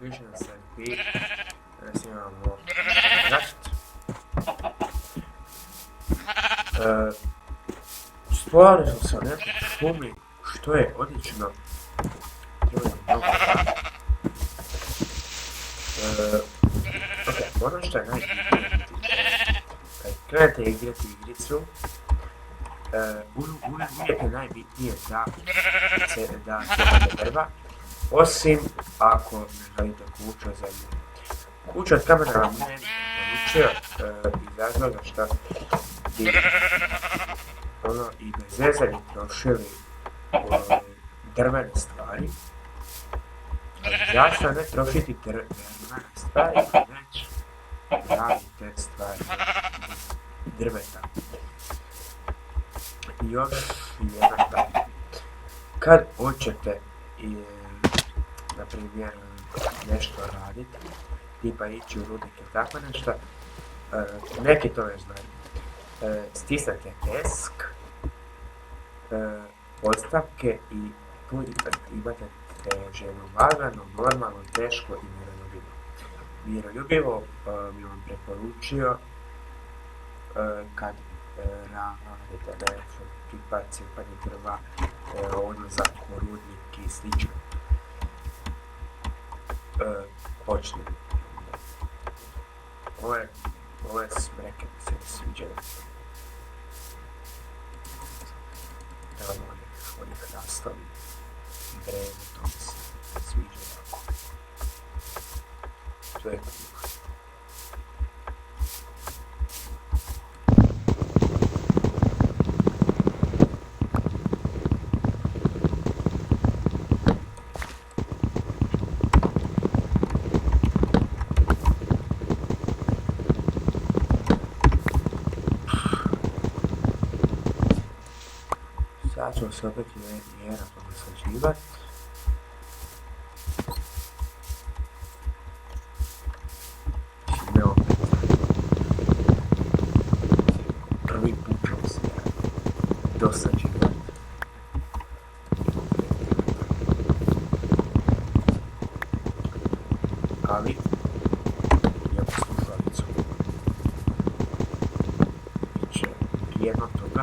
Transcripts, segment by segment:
piše da se vi snimamo zaštitu. Stvarno sam se u nekoj šumi, što je odlično. Ono što je najbitnije, kad krenete igrati igricu, uvijek je najbitnije da trebate drva, osim ako ne želite kuću od zemlje. Kuću od kamena vam ne bi poručio iz razloga što bi i bez veze bi trošili drvene stvari. Zašto ne trošiti drvene stvari, već radite stvari drveta. I još jedna stvar. Kad hoćete, na primjer, nešto raditi, tipa ići u rudnik ili tako nešto, neki to već znaju. Stisnete ESC, podstavke i tu imate ženu lagano, normalno, teško i miroljubivo. Miroljubivo bi vam preporučio kad radite nešto, tipa cepanje drva, odlazak u rudnik i slično. Počnemo. Ove smreke mi se ne sviđaju. Tamo oni hrastovi, dreve, to mi se sviđa jako. To je kruh. Sad ćemo se opet vjerojatno naslađivati. Ne opet. Prvi put ćemo se dosađivati. Ali, imamo slušalicu. Biće jedno toga.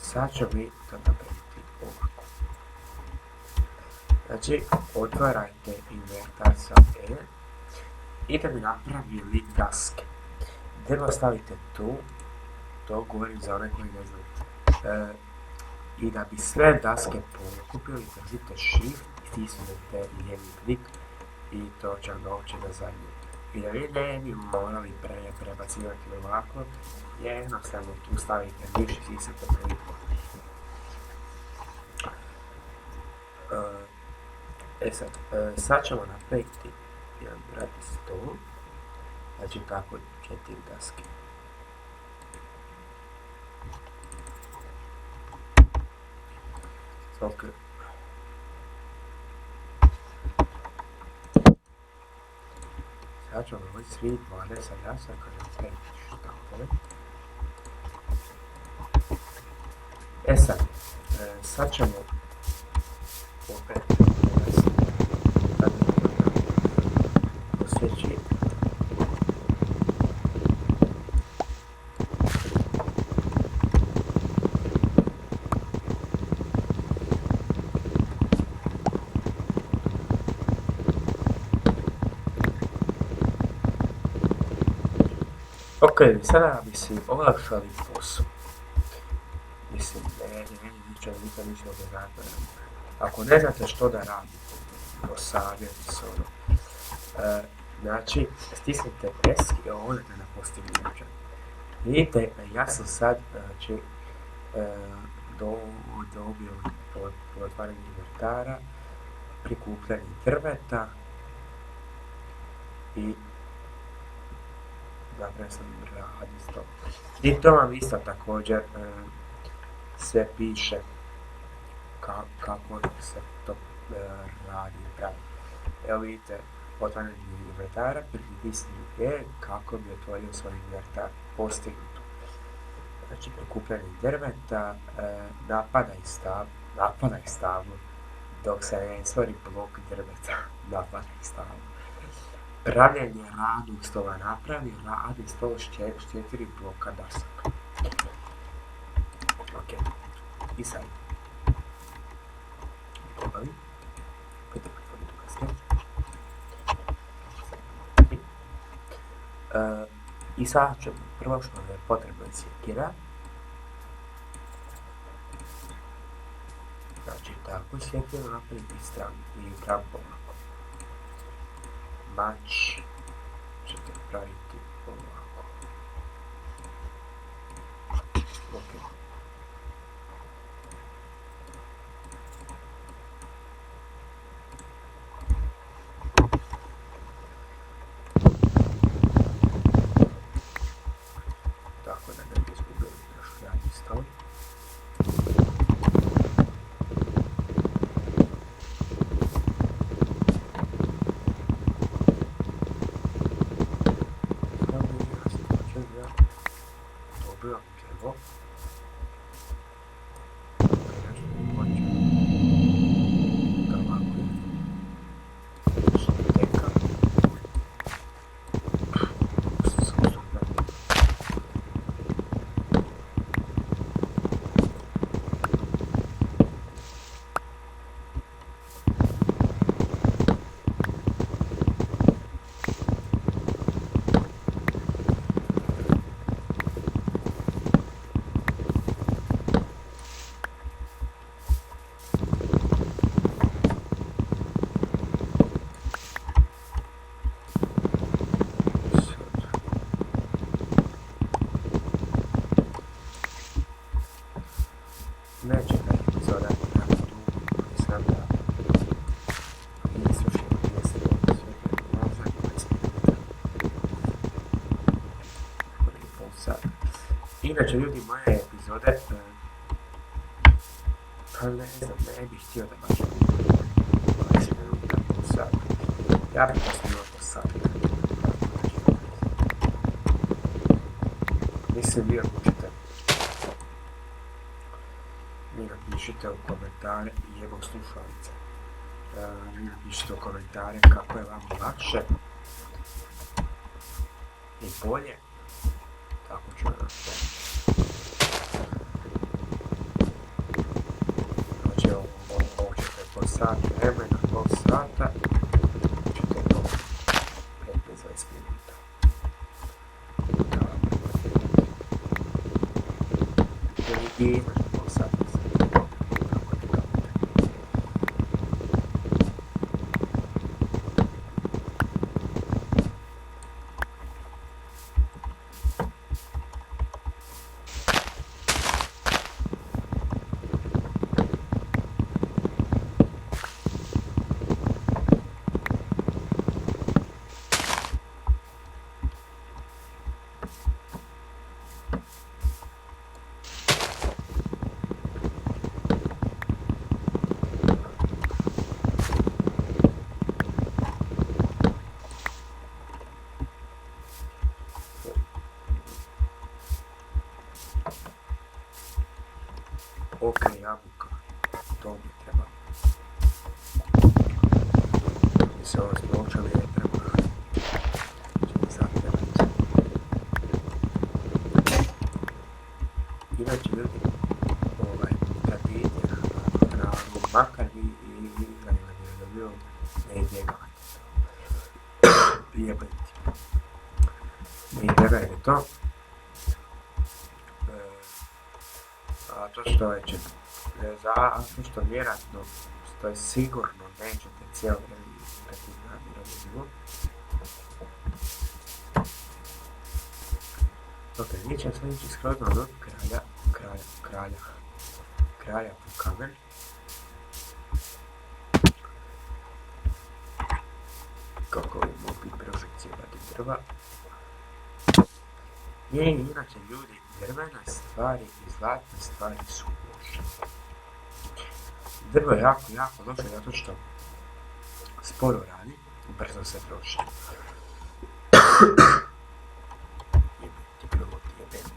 Sad ću mi to napraviti ovako. Znači, otvarajte inventar sa E i da bi napravili daske. Drvo stavite tu, to govorim za one koji ne znaju. I da bi sve daske pokupili, držite Shift, stisnete lijevi klik i to će vam doći na zadnje. I da vi ne bi morali prebacivati ovako, jednostavno tu stavite miš i stisnete prvi put. Sad ćemo napraviti jedan radni stol, znači tako 4 daske. Ok. Sad ćemo napraviti svi 20 dasaka, napraviti štapove. Sad ćemo opet posjeći. Ok, sada bi si olakšali posao. Mislim, nikad nisam odradno. Ako ne znate što da radite, savjeti se ono. Znači, stisnite ESC i odete na postignuća. Vidite, ja sam sad dobio otvaranje inventara, prikupljanje drveta i napravio sam radisto. I to vam isto također sve piše kako se to radi i pravi. Evo vidite, otvaranje inventara, pritisni E kako bi otvorio svoj inventar. Postignuto. Znači, prikupljanje drveta, napadaj stablo, dok se ne stvori blok drveta, napadaj stablo. Pravljenje radnog stola, napravi radni stol s 4 bloka dasaka. Ok, i sad. Obavi. Pojde pretvoriti u kasnije. I sad ćemo, prvo što nam je potrebno je sjekira. Znači, tako sjekiru napraviti i pravi polako. Mač ćete praviti ovako. Ok. Tako da ne bi izgubili naš radni stol. Dobivam drvo. Neće da epizoda tako dugo, sam da islušam mjesto sve možda 20 minuta. Ili pol sata. Inače, ljudi, moje epizode, pa ne znam, ne bih htio da baš 20 minuta, pol sata. Ja bih posnimao po sata. Mislim, vi odlučite. Mi napišite u komentare i evo slušalice. Mi napišite u komentare kako je vam lakše i bolje. Tako ću da nastavim. Znači ovo ćete po sat vremena, pol sata, ćete to 15-20 minuta. I pol sata. Ok, jabuka. To mi treba. Mi se ovo zbročali ne treba. Čemo zatjerati. Inače, ljudi, kad vidite hranu, makar vi ga ne dobio, ne izbjegavajte to. Jebajte. Ne izbjegajte to. A to što vjerojatno, što je sigurno nećete cijelo vrijeme igrati na mirovinu. Ok, mi ćemo sad ići skroz od kralja po kamen. Kako bi mogli projekcijati drva. I inače, ljudi, drvene stvari i zlatne stvari su loše. Drvo je jako loše zato što sporo radi, brzo se troši. Jebiti pilot, jebem.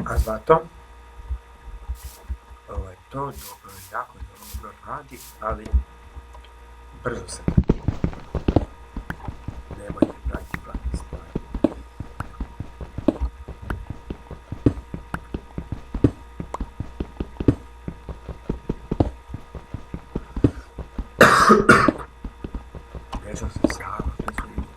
A zlato? Ovo je to, dobro, jako dobro radi, ali brzo se troši. Nemojte praviti glavne stvari. Nešto se sjava, izvinite.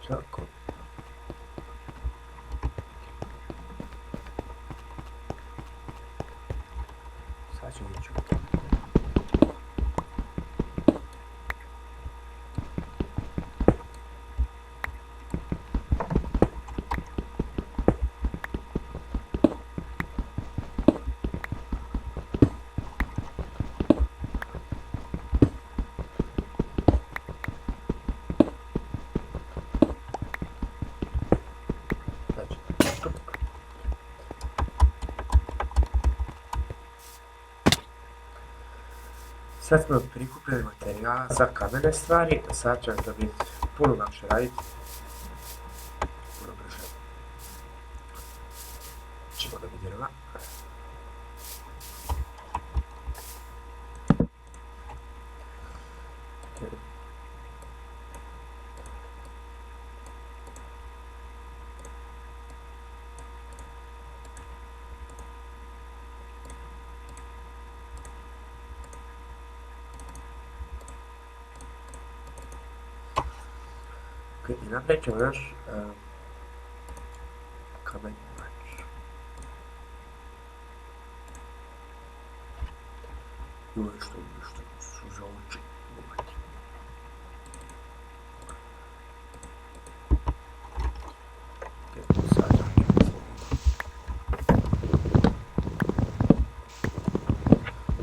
Tako. Sad ćemo čuti. Sad smo prikupili materijala za kamene stvari, a sad će to biti puno lakše raditi. Puno brže. Ćemo da bi drva. I napravit ćemo naš kameni mač. Ovo je što suže oči uvati.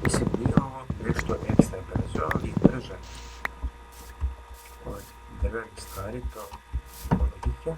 Mislim, nije ovo nešto ekstra brzo, ali brže. Od drvenih stvari to logike.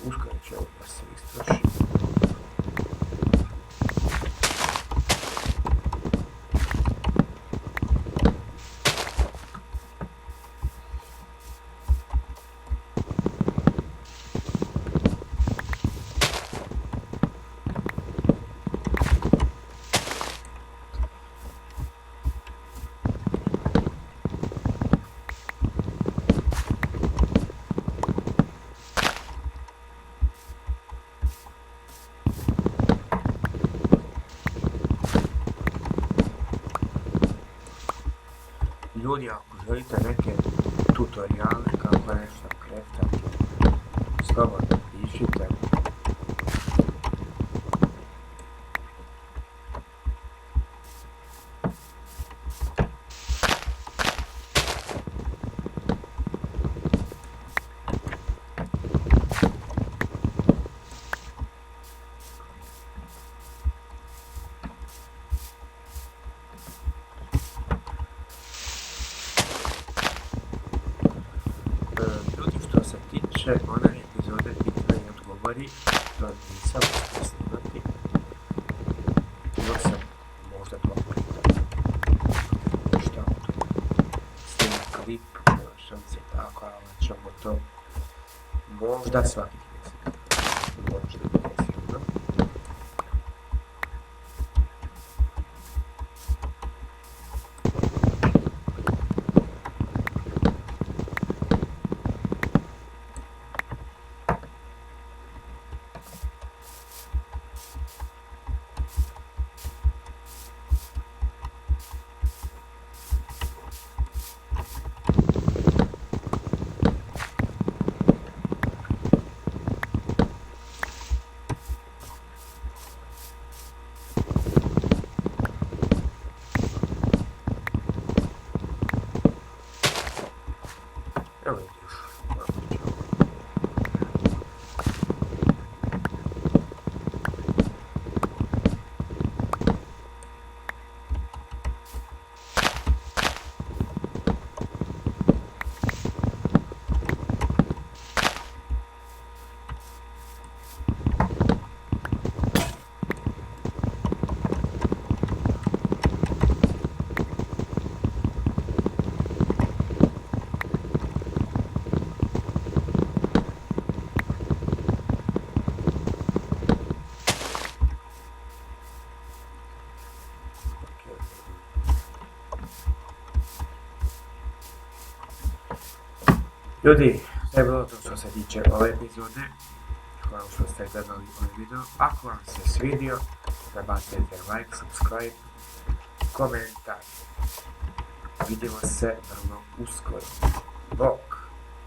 Uskoro će ovo da se istroši. Ljudi, ako želite neke tutoriale kako nešto kreftati, slobodno pišite. pišite. Ljudi, što se tiče one epizode pitanja i odgovori, to nisam uspio snimati. Imao sam možda 2 puta. Šta snimim klip, nema šanse tako, ali ćemo to možda svakih mjesec. Možda definitivno. Evo vidiš, ljudi, to je bilo to što se tiče ove epizode. Hvala što ste gledali ovaj video. Ako vam se svidio, prebacite like, subscribe, komentar. Vidimo se vrlo uskoro. Bok!